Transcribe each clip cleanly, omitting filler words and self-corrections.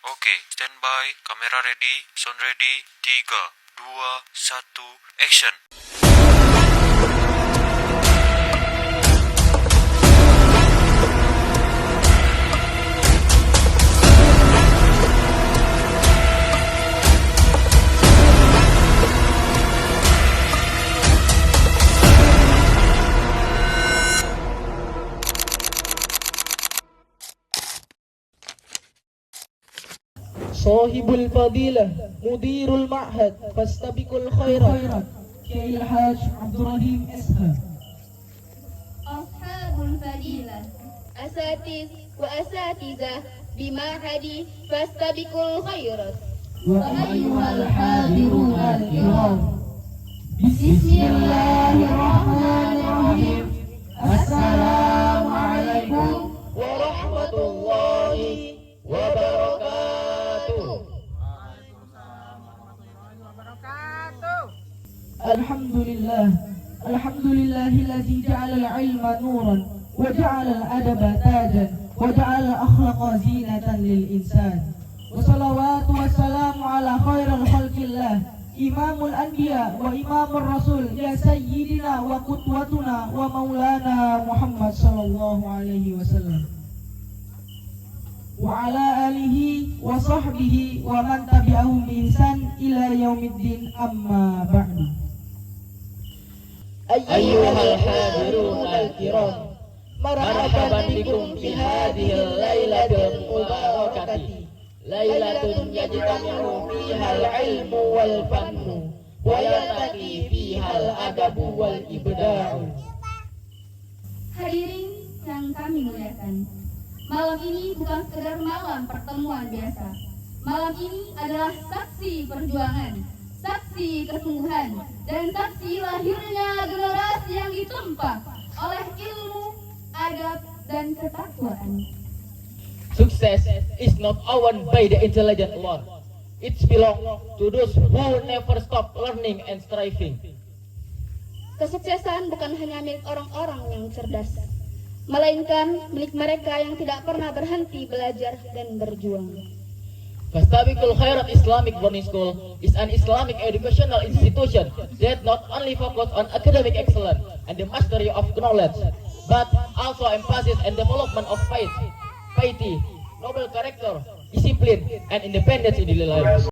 Oke, standby, kamera ready, sound ready, 3, 2, 1, action. Sahibul Fadilah, Mudirul Ma'had, Fastabiqul Khairat, Kiai Haj Abdurrahim SH. Ashabul Fadilah, Asatiz wa Asatizah, Bima'hadi, Fastabiqul Khairat. Wa ayyuhal hadirun al-kiram, Bismillahirrahmanirrahim. Assalamualaikum warahmatullahi wabarakatuh. Alhamdulillahilladzi ja'ala al-ilma nuran wa ja'ala al-adaba tajan wa ja'ala al-akhlaqa zinatan lil insan. Wa salawatu wassalamu ala khairil khalqillah, imamul anbiya wa imamur rasul, ya sayyidina wa qudwatuna wa maulana Muhammad sallallahu alaihi wasallam, wa ala alihi wa sahbihi wa man tabi'ahum bi ihsan ila yaumiddin, amma ba'du. Ayyuhal hadirun al-kiram, marhaban bikum fi hadhil lailatil mubarakati, lailatun yajtami'u fiha al-ilmu wal fannu wa yaltaqi fiha al-adabu wal ibda'u. Hadirin yang kami muliakan, malam ini bukan sekedar malam pertemuan biasa. Malam ini adalah saksi perjuangan, saksi kesungguhan, dan saksi lahirnya generasi yang ditempa oleh ilmu, adab, dan ketakwaan. Success is not owned by the intelligent alone. It belongs to those who never stop learning and striving. Kesuksesan bukan hanya milik orang-orang yang cerdas, melainkan milik mereka yang tidak pernah berhenti belajar dan berjuang. Fastabiqul Khairat Islamic Boarding School is an Islamic educational institution that not only focus on academic excellence and the mastery of knowledge, but also emphasis on development of faith, piety, noble character, discipline, and independence in daily life.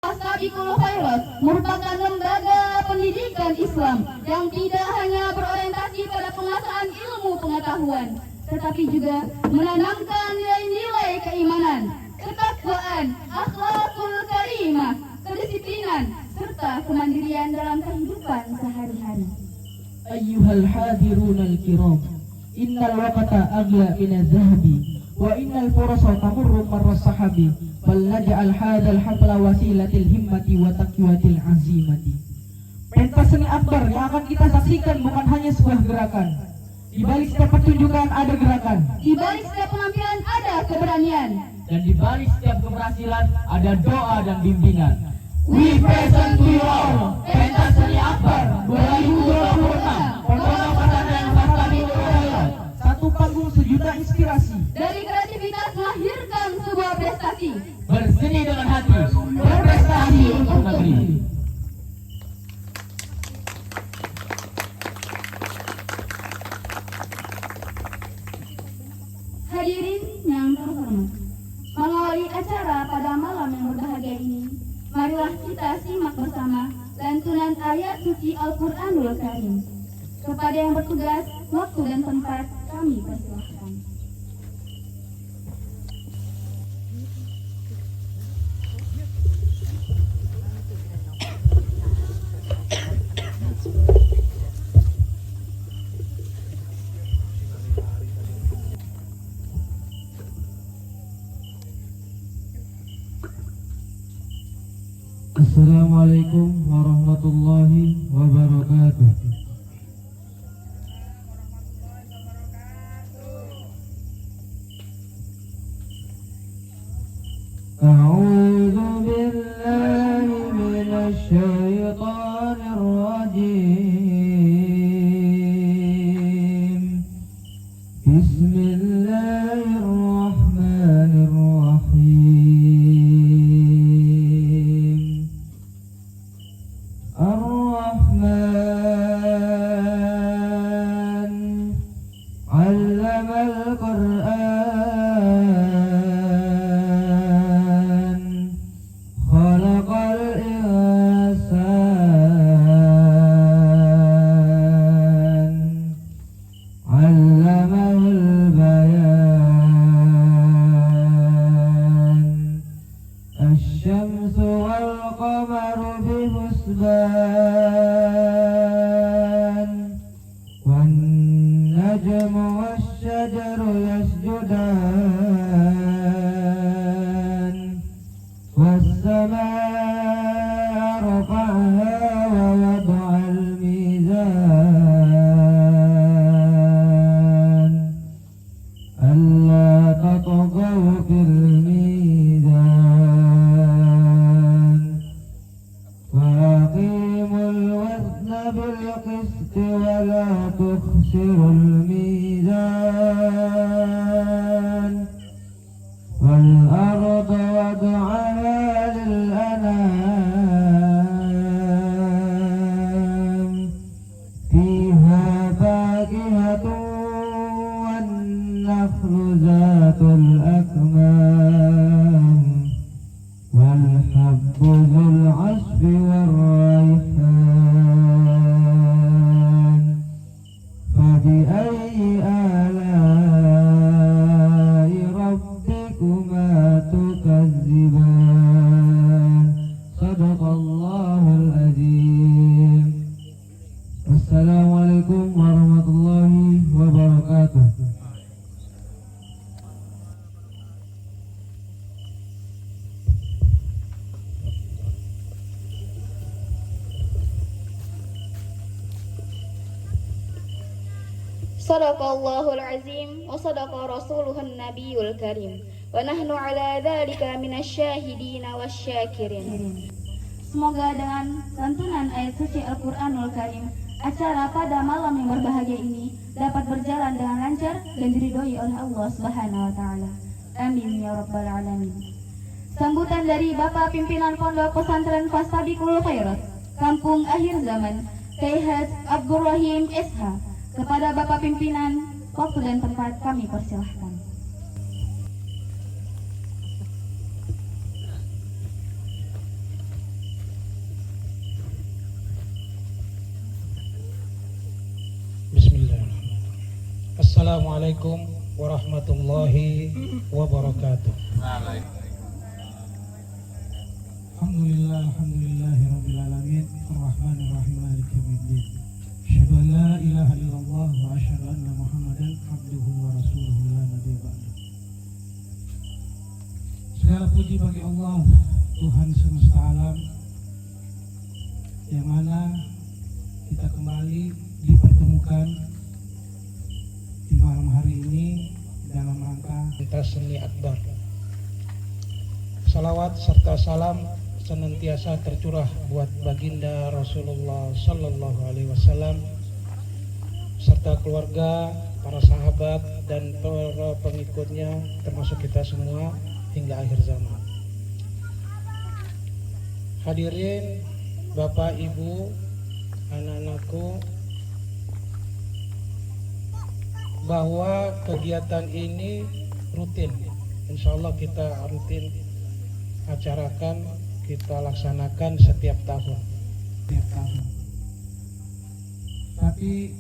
Fastabiqul Khairat merupakan lembaga pendidikan Islam yang tidak hanya berorientasi pada penguasaan ilmu pengetahuan, tetapi juga menanamkan nilai-nilai keimanan, ketakwaan, akhlakul karimah, kedisiplinan, serta kemandirian dalam kehidupan sehari-hari. Ayyuhal hadirun al-kiram, innal waqta aghla min adh-dhahabi wa innal fursa tamurru marra sahabi, fal naj'al hadzal hafla wasilatil himmati wa taqwatil azimati. Pentas seni akbar yang akan kita saksikan bukan hanya sebuah gerakan. Di balik setiap pertunjukan ada gerakan, Di balik setiap penampilan ada keberanian. dan di balik setiap keberhasilan ada doa dan bimbingan. We present to you all pentas seni akbar 2026, Pondok Pesantren Fastabiqul Khairat. Satu panggung sejuta inspirasi. Dari kreativitas melahirkan sebuah prestasi. Berseni dengan hati, berprestasi untuk negeri. Hadirin yang terhormat, mengawali acara pada malam yang berbahagia ini, marilah kita simak bersama lantunan ayat suci Al-Quranul Karim. Kepada yang bertugas, waktu dan tempat kami persilahkan. Assalamualaikum warahmatullahi wabarakatuh. A'udzu billahi minasy syaithanir rajim. Bismillahirrahmanirrahim. والحسبان والنجم والشجر يسجدان والسماء رفعها ووضع الميزان ألا تطغوا في الميزان وأقيموا الوزن بالقسط ولا تخسروا الميزان والأرض وضعها للأنام فيها فاكهة والنخل ذات الأكمام والحب ذو العصف والريحان فبأي آلاء ربكما تكذبان صدق الله العظيم. السلام عليكم ورحمة الله وبركاته. Sadaqallahul azim wa sadaqa rasuluhun nabiyul karim wa nahnu ala dhalika minasyahidina wasyakirin. Semoga dengan lantunan ayat suci Al-Quranul Karim, acara pada malam yang berbahagia ini dapat berjalan dengan lancar dan diridhoi oleh Allah Subhanahu wa taala. Amin ya rabbal alamin. Sambutan dari Bapak Pimpinan Pondok Pesantren Fastabiqul Khairat, Kampung Akhir Zaman, Kyai Haji Abdurrahim SH. Kepada Bapak Pimpinan, waktu dan tempat kami persilahkan. Bismillahirrahmanirrahim. Assalamualaikum warahmatullahi wabarakatuh. Alhamdulillahirabbil alamin, arrahmanir rahim, maliki yaumiddin. Asyhadu an la ilaha illallah wa asyhadu anna Muhammadan abduhu wa rasuluhu la nabiyya ba'da. Segala puji bagi Allah, Tuhan semesta alam, yang mana kita kembali dipertemukan di malam hari ini dalam rangka Tasni Akbar. Salawat serta salam senantiasa tercurah buat baginda Rasulullah Sallallahu Alaihi Wasallam serta keluarga, para sahabat dan para pengikutnya, termasuk kita semua hingga akhir zaman. Hadirin Bapak Ibu, anak-anakku, bahwa kegiatan ini rutin, insya Allah kita rutin acarakan, kita laksanakan setiap tahun. Tapi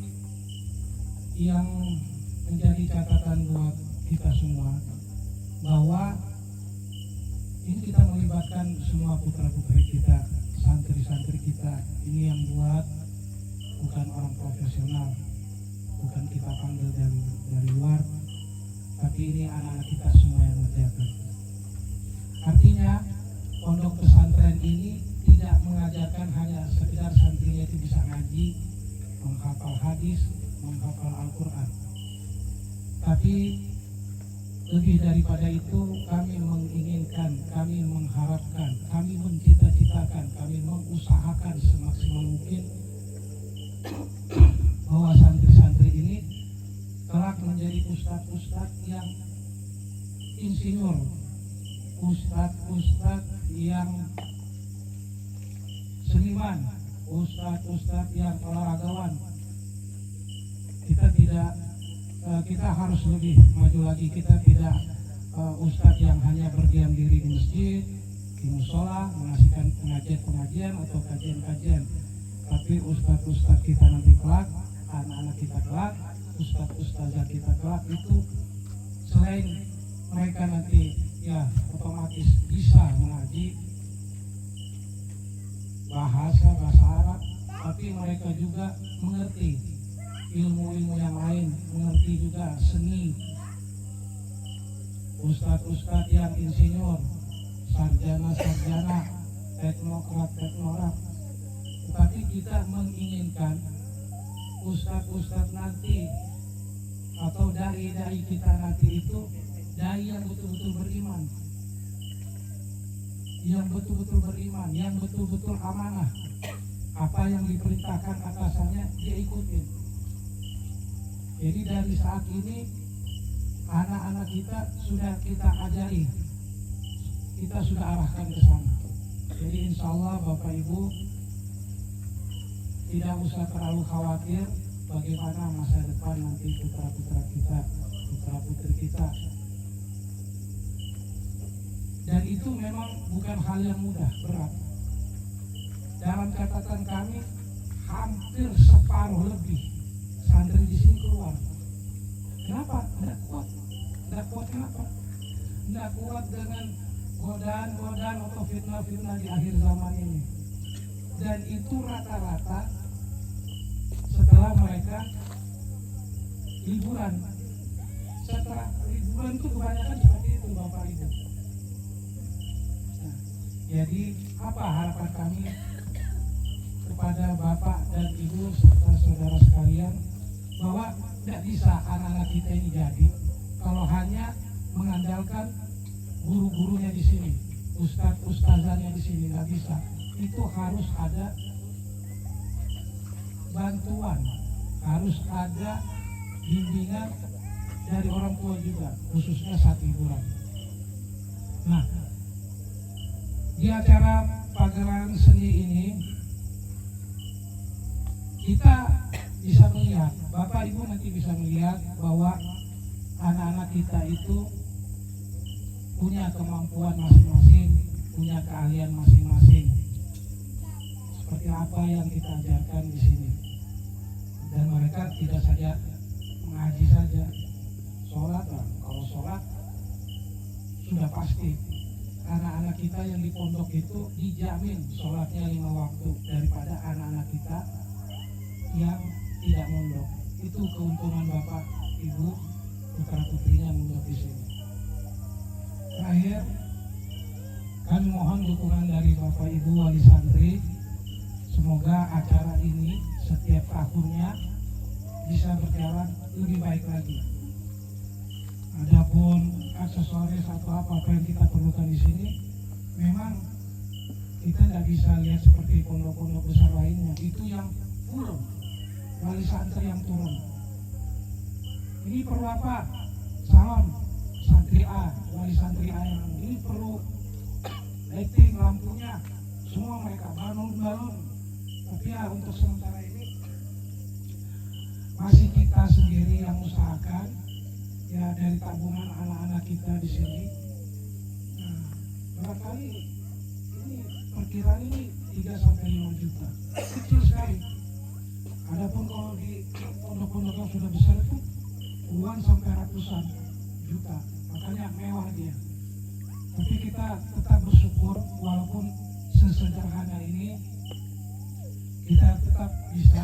yang menjadi catatan buat kita semua, bahwa ini kita melibatkan semua putra-putri kita, santri-santri kita. Ini yang buat bukan orang profesional, bukan kita panggil dari luar, tapi ini anak-anak kita semua yang mengerjakan. Artinya pondok pesantren ini tidak mengajarkan hanya sekedar santrinya itu bisa ngaji, menghafal hadis, menghafal Al-Quran. Tapi lebih daripada itu, kami menginginkan, kami mengharapkan, kami mencita-citakan, kami mengusahakan semaksimal mungkin bahwa santri-santri ini kelak menjadi ustadz-ustadz yang insinyur, ustadz-ustadz yang seniman, ustadz-ustadz yang olahragawan. Kita harus lebih maju lagi. Kita tidak ustadz yang hanya berdiam diri di masjid, di musola, mengasihkan pengajian-pengajian atau kajian-kajian. Tapi ustadz-ustadz kita nanti kelak, anak-anak kita kelak, ustadz-ustadzah kita kelak itu selain mereka nanti otomatis bisa mengaji bahasa tapi mereka juga mengerti ilmu-ilmu yang lain, mengerti juga seni. Ustadz-ustadz yang insinyur, sarjana-sarjana, teknokrat. Tetapi kita menginginkan ustadz-ustadz nanti atau dai-dai kita nanti itu dai yang betul-betul beriman, yang betul-betul amanah. Apa yang diperintahkan atasannya dia ikutin. Jadi dari saat ini anak-anak kita sudah kita ajari, kita sudah arahkan ke sana. Jadi insya Allah Bapak Ibu tidak usah terlalu khawatir bagaimana masa depan nanti putra-putra kita, putra-putri kita. Dan itu memang bukan hal yang mudah, berat. Dalam catatan kami, hampir separuh lebih santri di sini keluar. Kenapa? Tidak kuat. Tidak kuat kenapa? Tidak kuat dengan godaan-godaan atau fitnah-fitnah di akhir zaman ini. Dan itu rata-rata setelah mereka liburan. Setelah liburan itu kebanyakan seperti itu Bapak Ibu. Nah, jadi apa harapan kami kepada Bapak dan Ibu serta saudara sekalian, bahwa tidak bisa anak-anak kita ini jadi kalau hanya mengandalkan guru-gurunya di sini, ustadz-ustazahnya di sini, nggak bisa. Itu harus ada bantuan, harus ada bimbingan dari orang tua juga, khususnya saat liburan. Nah, di acara pagelaran seni ini kita bisa melihat, Bapak Ibu nanti bisa melihat bahwa anak-anak kita itu punya kemampuan masing-masing, punya keahlian masing-masing. Seperti apa yang kita ajarkan di sini. Dan mereka tidak saja mengaji saja, sholat lah. Kalau sholat sudah pasti anak-anak kita yang di pondok itu dijamin sholatnya 5 waktu daripada anak-anak kita yang tidak mondok. Itu keuntungan Bapak Ibu putra putrinya mondok di sini. Terakhir, kami mohon dukungan dari Bapak Ibu wali santri. Semoga acara ini setiap tahunnya bisa berjalan lebih baik lagi. Adapun aksesoris atau apa yang kita perlukan di sini, memang kita tidak bisa lihat seperti pondok-pondok besar lainnya. Itu yang full wali santri yang turun. Ini perlu apa? Salam santri A, wali santri A yang ini perlu lighting, lampunya, semua mereka balon. Tapi ya untuk sementara ini masih kita sendiri yang usahakan, ya dari tabungan anak-anak kita di sini. Nah, barangkali ini perkiraan ini 3-5 juta, kecil sekali. Adapun kalau di pondok-pondok yang sudah besar itu puluhan sampai ratusan juta, makanya mewah dia. Tapi kita tetap bersyukur walaupun sesederhana ini, kita tetap bisa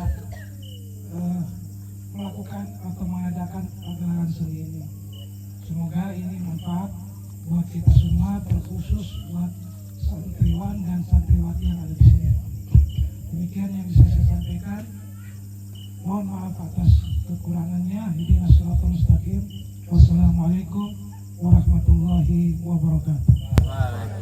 melakukan atau mengadakan pagelaran seni ini. Semoga ini manfaat buat kita semua, terkhusus buat santriwan dan santriwati yang ada di sini. Demikian yang bisa saya sampaikan. Mohon maaf atas kekurangannya. Ihdinas siratal mustaqim. Wassalamualaikum warahmatullahi wabarakatuh.